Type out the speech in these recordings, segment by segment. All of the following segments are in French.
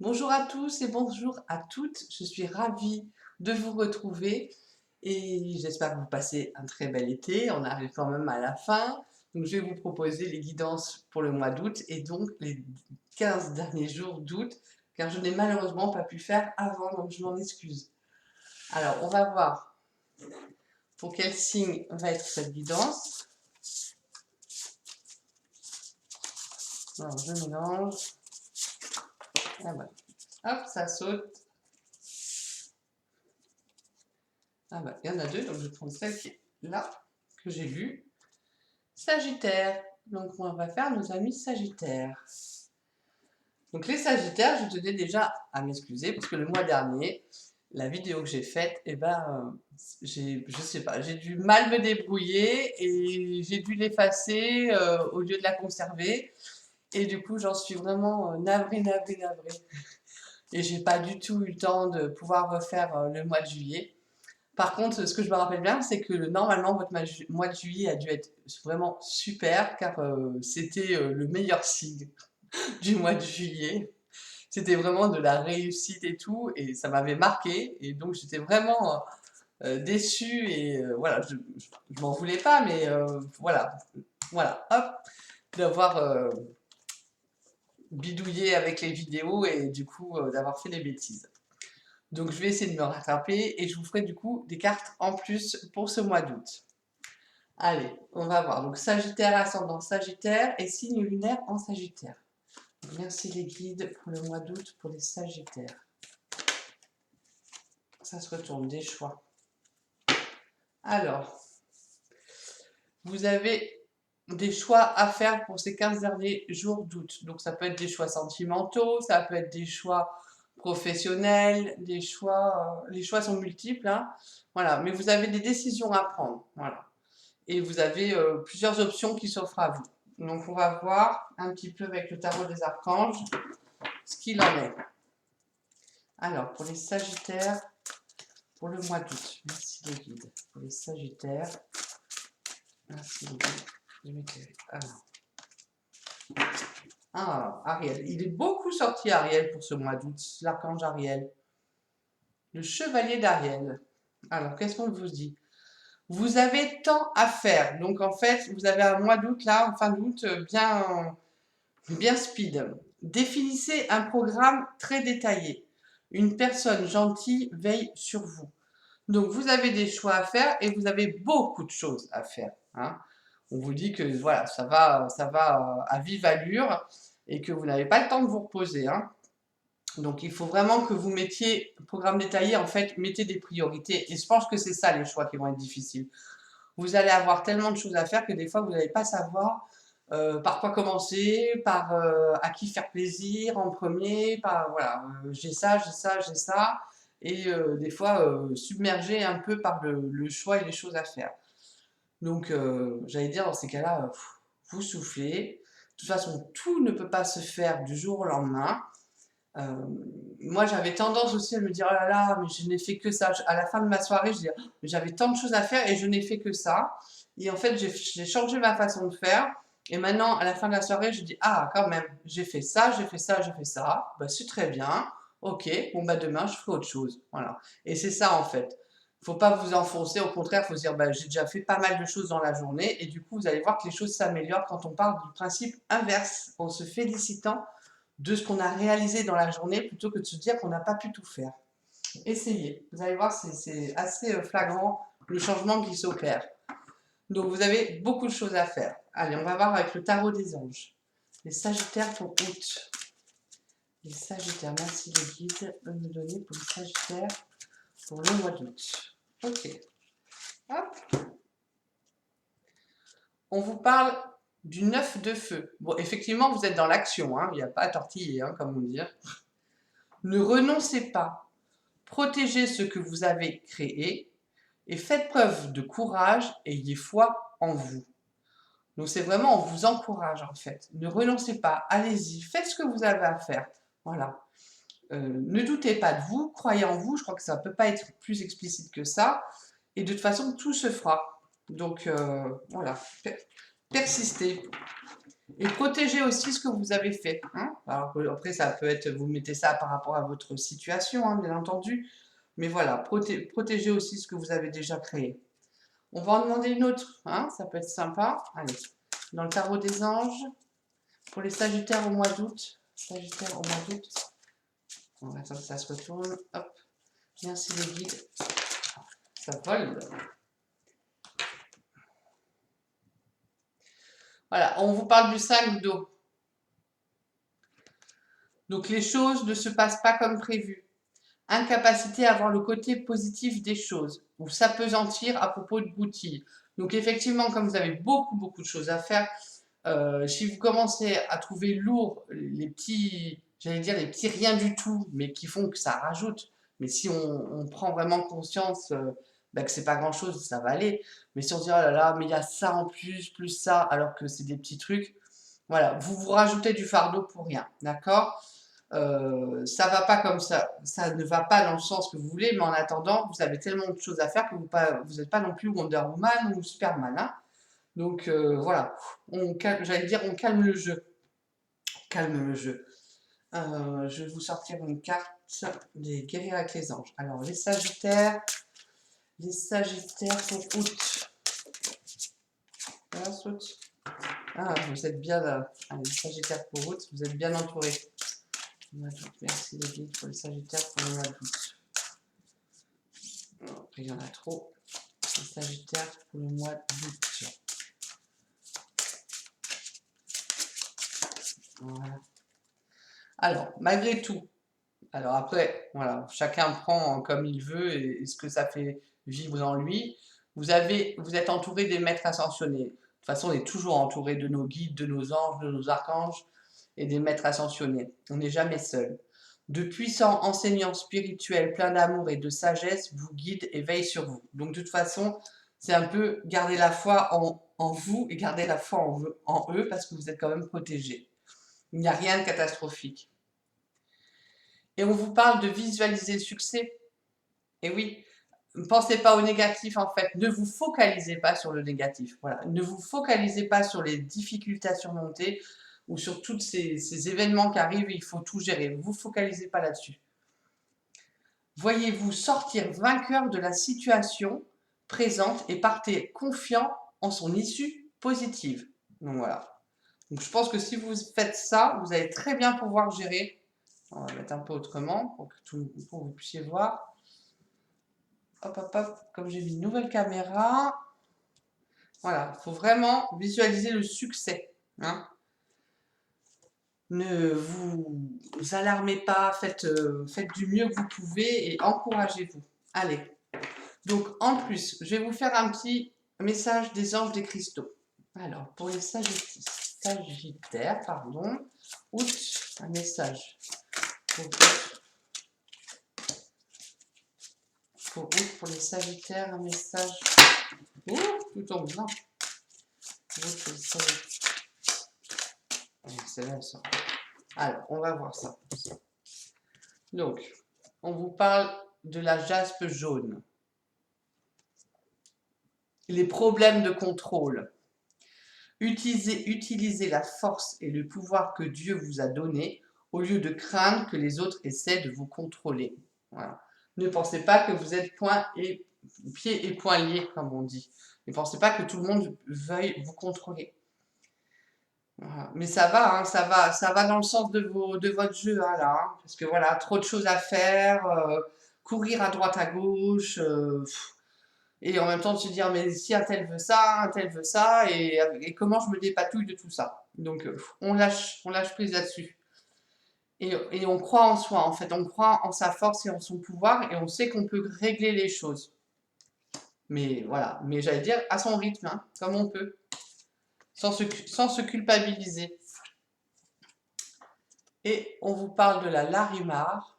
Bonjour à tous et bonjour à toutes. Je suis ravie de vous retrouver et j'espère que vous passez un très bel été. On arrive quand même à la fin. Donc, je vais vous proposer les guidances pour le mois d'août et donc les 15 derniers jours d'août, car je n'ai malheureusement pas pu faire avant, donc je m'en excuse. Alors, on va voir pour quel signe va être cette guidance. Alors, je mélange. Ah voilà. Hop, ça saute. Ah bah, il y en a deux, donc je vais prendre celle qui est là, que j'ai lue. Sagittaire. Donc, on va faire nos amis Sagittaires. Donc, les Sagittaires, je tenais déjà à m'excuser parce que le mois dernier, la vidéo que j'ai faite, je sais pas, j'ai dû mal me débrouiller et j'ai dû l'effacer au lieu de la conserver. Et du coup, j'en suis vraiment navrée. Et j'ai pas du tout eu le temps de pouvoir refaire le mois de juillet. Par contre, ce que je me rappelle bien, c'est que normalement, votre mois de juillet a dû être vraiment super, car c'était le meilleur signe du mois de juillet. C'était vraiment de la réussite et tout, et ça m'avait marqué, et donc j'étais vraiment déçue, et voilà, je m'en voulais pas, mais voilà, hop, d'avoir bidouillé avec les vidéos, et du coup, d'avoir fait des bêtises. Donc je vais essayer de me rattraper, et je vous ferai du coup des cartes en plus pour ce mois d'août. Allez, on va voir. Donc Sagittaire, ascendant Sagittaire et signe lunaire en Sagittaire. Merci les guides pour le mois d'août pour les Sagittaires. Ça se retourne des choix. Alors, vous avez des choix à faire pour ces 15 derniers jours d'août. Donc ça peut être des choix sentimentaux, ça peut être des choix professionnels, des choix, les choix sont multiples, hein. Voilà, mais vous avez des décisions à prendre, voilà. Et vous avez plusieurs options qui s'offrent à vous. Donc on va voir un petit peu avec le tarot des archanges ce qu'il en est. Alors pour les Sagittaires, pour le mois d'août, merci les guides. Pour les Sagittaires, merci les guides. Je m'éclaire. Alors, Ariel, il est beaucoup sorti Ariel pour ce mois d'août, l'archange Ariel. Le chevalier d'Ariel. Alors qu'est-ce qu'on vous dit? Vous avez tant à faire. Donc en fait, vous avez un mois d'août là, en fin d'août, bien speed. Définissez un programme très détaillé. Une personne gentille veille sur vous. Donc vous avez des choix à faire et vous avez beaucoup de choses à faire, hein. On vous dit que voilà, ça va à vive allure et que vous n'avez pas le temps de vous reposer, hein. Donc il faut vraiment que vous mettiez, programme détaillé, en fait, mettez des priorités. Et je pense que c'est ça les choix qui vont être difficiles. Vous allez avoir tellement de choses à faire que des fois vous n'allez pas savoir par quoi commencer, par à qui faire plaisir en premier, par voilà, j'ai ça, j'ai ça, et des fois submergé un peu par le choix et les choses à faire. Donc j'allais dire dans ces cas-là, vous soufflez. De toute façon, tout ne peut pas se faire du jour au lendemain. Euh, Moi, j'avais tendance aussi à me dire, oh là là, mais je n'ai fait que ça. À la fin de ma soirée, je disais, j'avais tant de choses à faire et je n'ai fait que ça. Et en fait, j'ai changé ma façon de faire. Et maintenant, à la fin de la soirée, je dis, ah, quand même, j'ai fait ça, j'ai fait ça, j'ai fait ça. Bah, c'est très bien. Ok, bon, bah, demain, je ferai autre chose. Voilà. Et c'est ça, en fait. Faut pas vous enfoncer. Au contraire, il faut se dire, bah, j'ai déjà fait pas mal de choses dans la journée. Et du coup, vous allez voir que les choses s'améliorent quand on part du principe inverse, en se félicitant de ce qu'on a réalisé dans la journée plutôt que de se dire qu'on n'a pas pu tout faire. Essayez, vous allez voir, c'est assez flagrant le changement qui s'opère. Donc vous avez beaucoup de choses à faire. Allez, on va voir avec le tarot des anges. Les Sagittaires pour août. Les Sagittaires, merci les guides de me donner pour les Sagittaires pour le mois d'août. Ok. Hop. On vous parle du 9 de feu. Bon, effectivement, vous êtes dans l'action, hein, il n'y a pas à tortiller, hein, comme on dit. Ne renoncez pas. Protégez ce que vous avez créé et faites preuve de courage et ayez foi en vous. Donc c'est vraiment, on vous encourage en fait. Ne renoncez pas, allez-y, faites ce que vous avez à faire. Voilà. Ne doutez pas de vous, croyez en vous, je crois que ça ne peut pas être plus explicite que ça. Et de toute façon, tout se fera. Donc voilà, persistez. Et protégez aussi ce que vous avez fait. Hein. Alors après, ça peut être, vous mettez ça par rapport à votre situation, hein, bien entendu. Mais voilà, protégez aussi ce que vous avez déjà créé. On va en demander une autre, hein, ça peut être sympa. Allez, dans le tarot des anges, pour les Sagittaires au mois d'août. Sagittaire au mois d'août. On va attendre que ça se retourne. Hop, merci les guides. Ça vole. Voilà, on vous parle du 5 d'eau. Donc les choses ne se passent pas comme prévu. Incapacité à voir le côté positif des choses, ou s'apesantir à propos de Boutilles. Donc effectivement, comme vous avez beaucoup de choses à faire, si vous commencez à trouver lourd les petits, j'allais dire les petits rien du tout, mais qui font que ça rajoute, mais si on prend vraiment conscience que c'est pas grand chose, ça va aller. Mais si on se dit oh là là, mais il y a ça en plus, plus ça, alors que c'est des petits trucs, voilà, vous vous rajoutez du fardeau pour rien, d'accord? Ça va pas comme ça ne va pas dans le sens que vous voulez, mais en attendant, vous avez tellement de choses à faire que vous n'êtes pas non plus Wonder Woman ou Superman, hein. Donc voilà, j'allais dire on calme le jeu. Calme le jeu. Je vais vous sortir une carte des guerriers avec les anges. Alors les Sagittaires pour août. Voilà, août. Ah, vous êtes bien là. Allez, les Sagittaires pour août, vous êtes bien entourés. Merci les guides pour les Sagittaires pour le mois d'août. Après, il y en a trop. Les Sagittaires pour le mois d'août. Voilà. Alors, malgré tout, alors après, voilà, chacun prend comme il veut et ce que ça fait vibrer en lui. Vous êtes entouré des maîtres ascensionnés. De toute façon, on est toujours entouré de nos guides, de nos anges, de nos archanges et des maîtres ascensionnés. On n'est jamais seul. De puissants enseignants spirituels pleins d'amour et de sagesse vous guident et veillent sur vous. Donc de toute façon, c'est un peu garder la foi en vous et garder la foi en eux parce que vous êtes quand même protégés. Il n'y a rien de catastrophique. Et on vous parle de visualiser le succès. Et oui, ne pensez pas au négatif en fait. Ne vous focalisez pas sur le négatif. Voilà. Ne vous focalisez pas sur les difficultés à surmonter ou sur tous ces événements qui arrivent. Il faut tout gérer. Ne vous focalisez pas là-dessus. Voyez-vous sortir vainqueur de la situation présente et partez confiant en son issue positive. Donc voilà. Donc je pense que si vous faites ça, vous allez très bien pouvoir gérer. On va mettre un peu autrement pour que vous puissiez voir. Hop, hop, hop. Comme j'ai mis une nouvelle caméra. Voilà, il faut vraiment visualiser le succès. Hein. Ne vous alarmez pas, faites du mieux que vous pouvez et encouragez-vous. Allez. Donc en plus, je vais vous faire un petit message des anges des cristaux. Alors, pour les Sagittaires, pardon, août, un message. Pour août, pour les Sagittaires, un message. Oh, tout tombe bien. Août, pour les Sagittaires. C'est là ça. Alors, on va voir ça. Donc, on vous parle de la jaspe jaune. Les problèmes de contrôle. Utilisez la force et le pouvoir que Dieu vous a donné au lieu de craindre que les autres essaient de vous contrôler. Voilà. Ne pensez pas que vous êtes pieds et poings liés, comme on dit. Ne pensez pas que tout le monde veuille vous contrôler. Voilà. Mais ça va, hein, ça va dans le sens de votre jeu, hein, là, hein, parce que voilà, trop de choses à faire, courir à droite à gauche, et en même temps de se dire mais si un tel veut ça, un tel veut ça, et comment je me dépatouille de tout ça. Donc on lâche prise là-dessus. Et on croit en soi, en fait, on croit en sa force et en son pouvoir, et on sait qu'on peut régler les choses. Mais voilà, mais j'allais dire à son rythme, hein, comme on peut, sans se culpabiliser. Et on vous parle de la Larimar,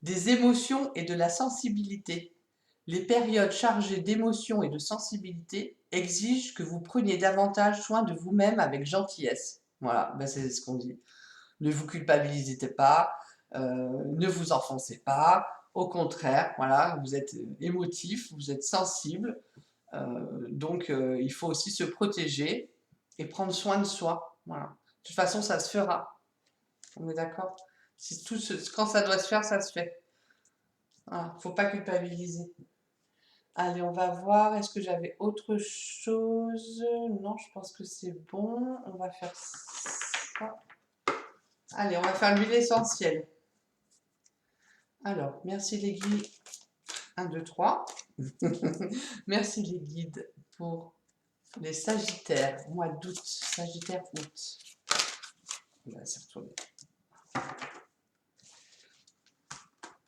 des émotions et de la sensibilité. Les périodes chargées d'émotions et de sensibilité exigent que vous preniez davantage soin de vous-même avec gentillesse. Voilà, ben c'est ce qu'on dit. Ne vous culpabilisez pas, ne vous enfoncez pas. Au contraire, voilà, vous êtes émotif, vous êtes sensible. Donc, il faut aussi se protéger et prendre soin de soi. Voilà. De toute façon, ça se fera. On est d'accord? Si quand ça doit se faire, ça se fait. Voilà. Faut pas culpabiliser. Allez, on va voir. Est-ce que j'avais autre chose? Non, je pense que c'est bon. On va faire ça. Allez, on va faire l'huile essentielle. Alors, merci les guides. 1, 2, 3. Merci les guides pour les Sagittaires. Mois d'août. Sagittaire août. On va s'y retourner.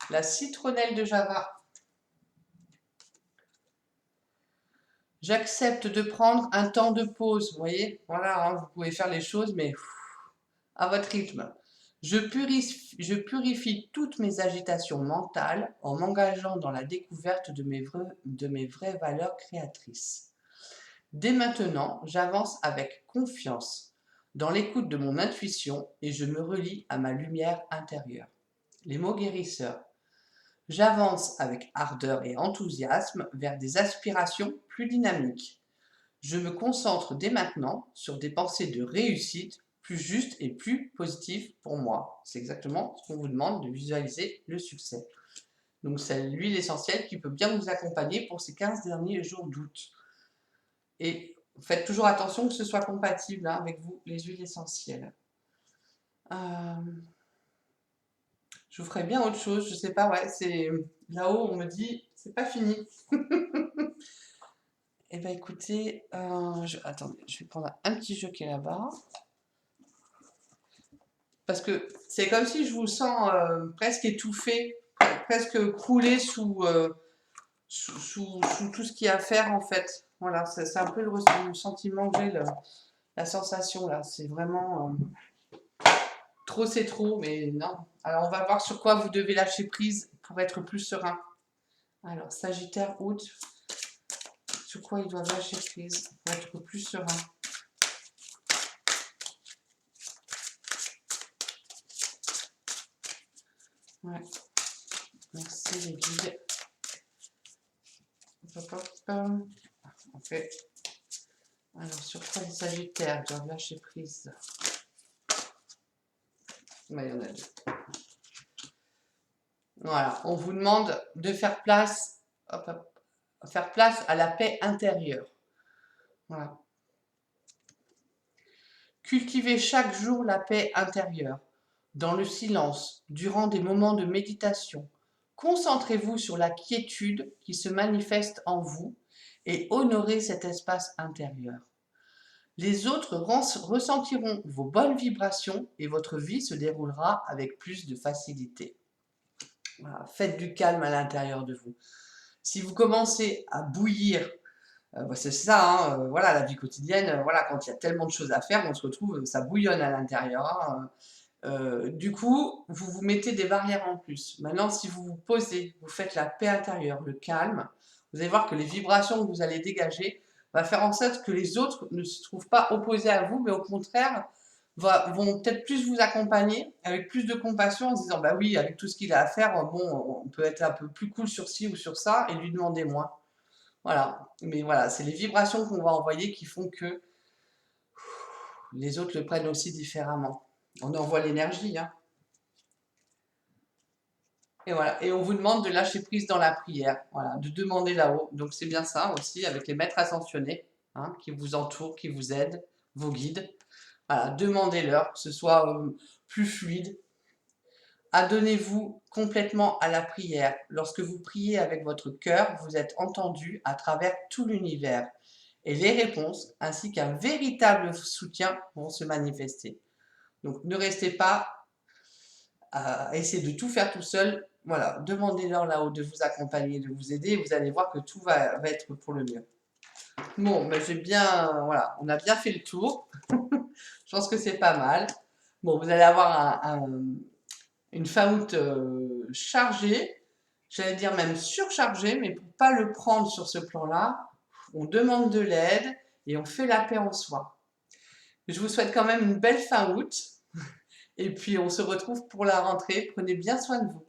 La citronnelle de Java. J'accepte de prendre un temps de pause. Vous voyez, voilà, hein, vous pouvez faire les choses, mais à votre rythme. Je purifie toutes mes agitations mentales en m'engageant dans la découverte de mes vraies valeurs créatrices. Dès maintenant, j'avance avec confiance dans l'écoute de mon intuition et je me relie à ma lumière intérieure. Les mots guérisseurs. J'avance avec ardeur et enthousiasme vers des aspirations plus dynamiques. Je me concentre dès maintenant sur des pensées de réussite plus justes et plus positives pour moi. C'est exactement ce qu'on vous demande, de visualiser le succès. Donc c'est l'huile essentielle qui peut bien vous accompagner pour ces 15 derniers jours d'août. Et faites toujours attention que ce soit compatible avec vous, les huiles essentielles. Je vous ferai bien autre chose, je sais pas, ouais, c'est là-haut, on me dit, c'est pas fini. Eh bien écoutez, attendez, je vais prendre un petit jeu qui est là-bas. Parce que c'est comme si je vous sens presque étouffé, presque croulé sous tout ce qu'il y a à faire en fait. Voilà, c'est un peu le sentiment que j'ai, la sensation là. C'est vraiment trop, c'est trop, mais non. Alors on va voir sur quoi vous devez lâcher prise pour être plus serein. Alors, Sagittaire, août, sur quoi ils doivent lâcher prise pour être plus serein. Ouais. Merci les guides. Hop, hop, hop. Ok. Alors, sur quoi les Sagittaires doivent lâcher prise? Il y en a deux. Voilà, on vous demande de faire place, faire place à la paix intérieure. Voilà. Cultivez chaque jour la paix intérieure, dans le silence, durant des moments de méditation. Concentrez-vous sur la quiétude qui se manifeste en vous et honorez cet espace intérieur. Les autres ressentiront vos bonnes vibrations et votre vie se déroulera avec plus de facilité. Voilà, faites du calme à l'intérieur de vous. Si vous commencez à bouillir, c'est ça, hein, voilà, la vie quotidienne, voilà, quand il y a tellement de choses à faire, on se retrouve, ça bouillonne à l'intérieur. Hein, du coup, vous vous mettez des barrières en plus. Maintenant, si vous vous posez, vous faites la paix intérieure, le calme, vous allez voir que les vibrations que vous allez dégager va faire en sorte que les autres ne se trouvent pas opposés à vous, mais au contraire, vont peut-être plus vous accompagner avec plus de compassion en se disant, bah oui, avec tout ce qu'il a à faire, bon, on peut être un peu plus cool sur ci ou sur ça et lui demander moins. Voilà, mais voilà, c'est les vibrations qu'on va envoyer qui font que les autres le prennent aussi différemment. On envoie l'énergie, hein. Et voilà, et on vous demande de lâcher prise dans la prière, voilà, de demander là-haut. Donc c'est bien ça aussi, avec les maîtres ascensionnés, hein, qui vous entourent, qui vous aident, vos guides. Voilà, demandez-leur que ce soit plus fluide. Adonnez-vous complètement à la prière. Lorsque vous priez avec votre cœur, vous êtes entendu à travers tout l'univers. Et les réponses, ainsi qu'un véritable soutien, vont se manifester. Donc ne restez pas à essayer de tout faire tout seul. Voilà, demandez-leur là-haut de vous accompagner, de vous aider, et vous allez voir que tout va être pour le mieux. Bon, ben voilà, on a bien fait le tour. Je pense que c'est pas mal. Bon, vous allez avoir une fin août chargée, j'allais dire même surchargée, mais pour ne pas le prendre sur ce plan-là, on demande de l'aide et on fait la paix en soi. Je vous souhaite quand même une belle fin août et puis on se retrouve pour la rentrée. Prenez bien soin de vous.